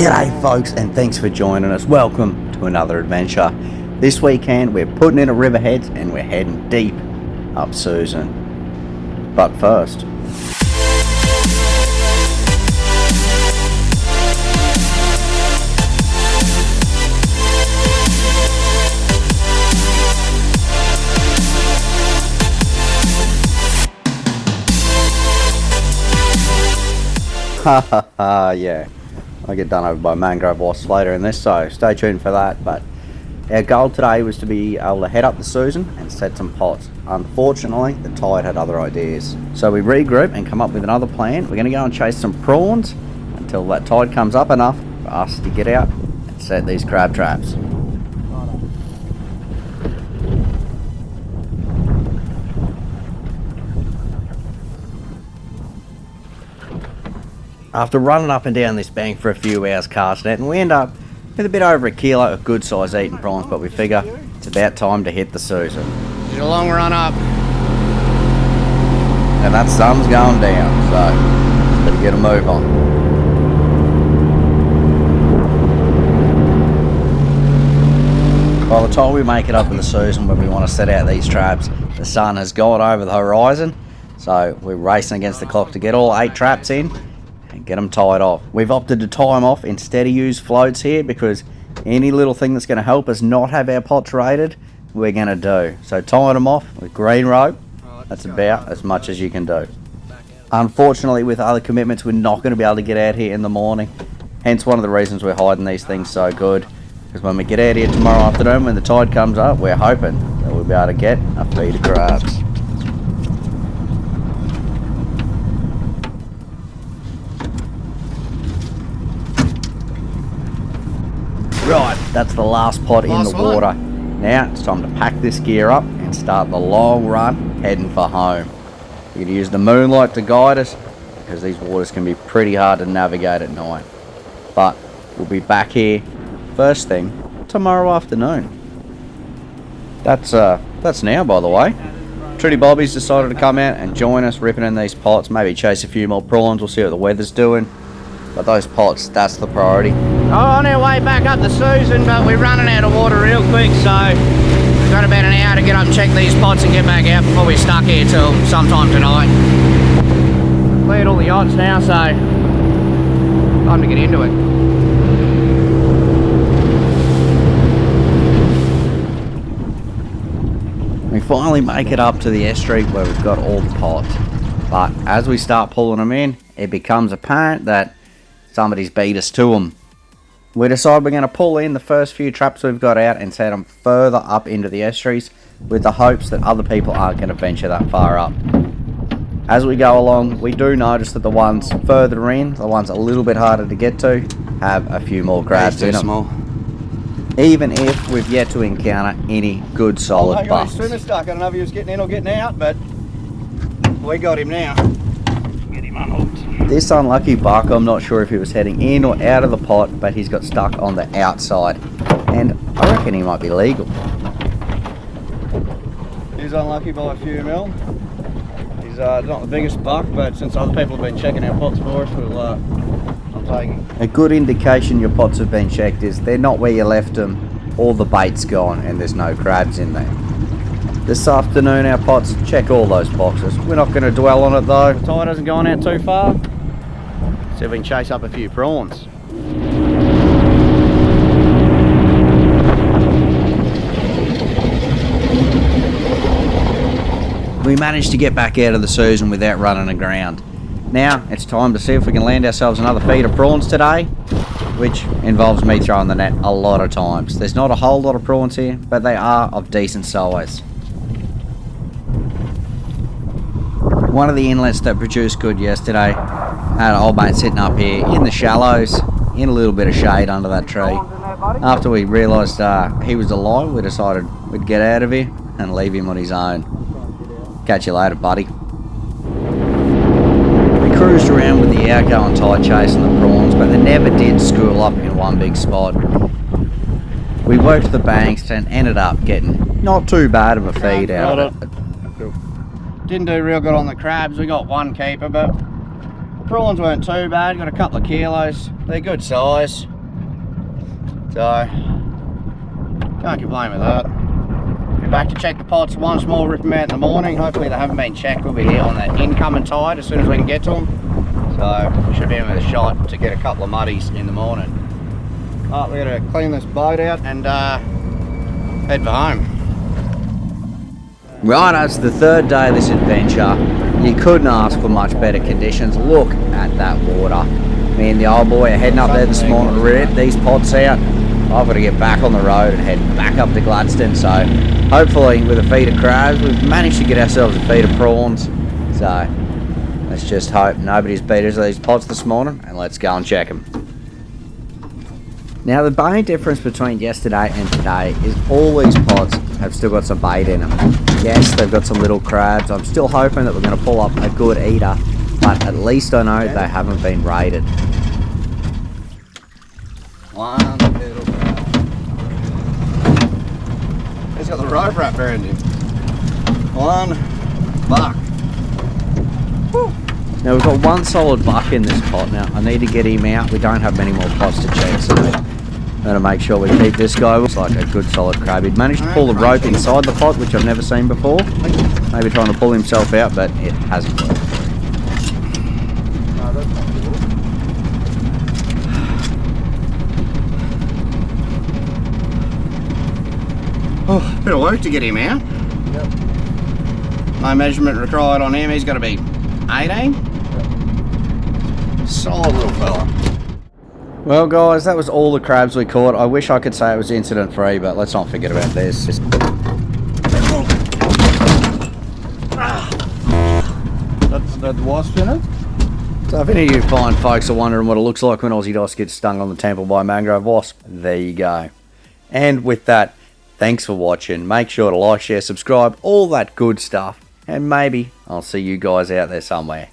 G'day folks, and thanks for joining us. Welcome to another adventure. This weekend we're putting in at RiverHeads and we're heading deep up Susan. But first, yeah, I get done over by mangrove wasps later in this, so stay tuned for that. But our goal today was to be able to head up the Susan and set some pots. Unfortunately, the tide had other ideas, so we regroup and come up with another plan. We're going to go and chase some prawns until that tide comes up enough for us to get out and set these crab traps. After running up and down this bank for a few hours casting it, and we end up with a bit over a kilo of good size eating prawns, but we figure it's about time to hit the Susan. It's a long run up. And that sun's going down, so better get a move on. By the time we make it up in the Susan when we want to set out these traps, the sun has gone over the horizon, so we're racing against the clock to get all 8 traps in and get them tied off. We've opted to tie them off instead of use floats here because any little thing that's going to help us not have our pots raided, we're going to do. So tying them off with green rope, that's about as much as you can do. Unfortunately, with other commitments, we're not going to be able to get out here in the morning. Hence one of the reasons we're hiding these things so good. Because when we get out here tomorrow afternoon, when the tide comes up, we're hoping that we'll be able to get a feed of crabs. Right, that's the last pot in the water. Now it's time to pack this gear up and start the long run heading for home. We're going to use the moonlight to guide us because these waters can be pretty hard to navigate at night. But we'll be back here first thing tomorrow afternoon. That's now, by the way. Trudy Bobby's decided to come out and join us ripping in these pots, maybe chase a few more prawns. We'll see what the weather's doing. But those pots, that's the priority. On our way back up the Susan, but we're running out of water real quick, so we've got about an hour to get up and check these pots and get back out before we're stuck here till sometime tonight. Cleared all the yachts now, so time to get into it. We finally make it up to the estuary where we've got all the pots. But as we start pulling them in, it becomes apparent that somebody's beat us to them. We decide we're going to pull in the first few traps we've got out and set them further up into the estuaries with the hopes that other people aren't going to venture that far up. As we go along, we do notice that the ones further in, the ones a little bit harder to get to, have a few more crabs in them. Small. Even if we've yet to encounter any good solid busts. Swimmer stuck. I don't know if he was getting in or getting out, but we got him now. Get him unhooked. This unlucky buck, I'm not sure if he was heading in or out of the pot, but he's got stuck on the outside. And I reckon he might be legal. He's unlucky by a few mil. He's not the biggest buck, but since other people have been checking our pots for us, I'm taking. A good indication your pots have been checked is they're not where you left them, all the bait's gone and there's no crabs in there. This afternoon our pots check all those boxes. We're not going to dwell on it though. The tide hasn't gone out too far. See if we can chase up a few prawns. We managed to get back out of the Susan without running aground. Now it's time to see if we can land ourselves another feed of prawns today, which involves me throwing the net a lot of times. There's not a whole lot of prawns here, but they are of decent size. One of the inlets that produced good yesterday had an old mate sitting up here in the shallows, in a little bit of shade under that tree. After we realised he was alive, we decided we'd get out of here and leave him on his own. Catch you later, buddy. We cruised around with the outgoing tide chasing the prawns, but they never did school up in one big spot. We worked the banks and ended up getting not too bad of a feed out of it. Didn't do real good on the crabs. We got one keeper, but prawns weren't too bad, got a couple of kilos. They're good size. So, can't complain with that. Be back to check the pots once more, rip them out in the morning. Hopefully they haven't been checked. We'll be here on the incoming tide as soon as we can get to them. So, should be in with a shot to get a couple of muddies in the morning. Right, we're going to clean this boat out and head for home. Right, it's the third day of this adventure. You couldn't ask for much better conditions. Look at that water. Me and the old boy are heading up there this morning to rip these pots out. I've got to get back on the road and head back up to Gladstone. So hopefully with a feed of crabs, we've managed to get ourselves a feed of prawns. So let's just hope nobody's beat us at these pots this morning, and let's go and check them. Now the main difference between yesterday and today is all these pots have still got some bait in them. Yes, they've got some little crabs. I'm still hoping that we're going to pull up a good eater, but at least I know they haven't been raided. One little crab. He's got the rope wrap around him. One buck. Whew. Now we've got one solid buck in this pot. Now I need to get him out. We don't have many more pots to check, so I'm going to make sure we keep this guy. Looks like a good solid crab. He'd managed to pull the rope inside the pot, which I've never seen before. Maybe trying to pull himself out, but it hasn't worked. Oh, bit of work to get him out. Yep. No measurement required on him. He's got to be 18. Yep. Solid little fella. Well guys, that was all the crabs we caught. I wish I could say it was incident free, but let's not forget about this. That's the wasp in it? So if any of you fine folks are wondering what it looks like when Aussie Doss gets stung on the temple by a mangrove wasp, there you go. And with that, thanks for watching. Make sure to like, share, subscribe, all that good stuff. And maybe I'll see you guys out there somewhere.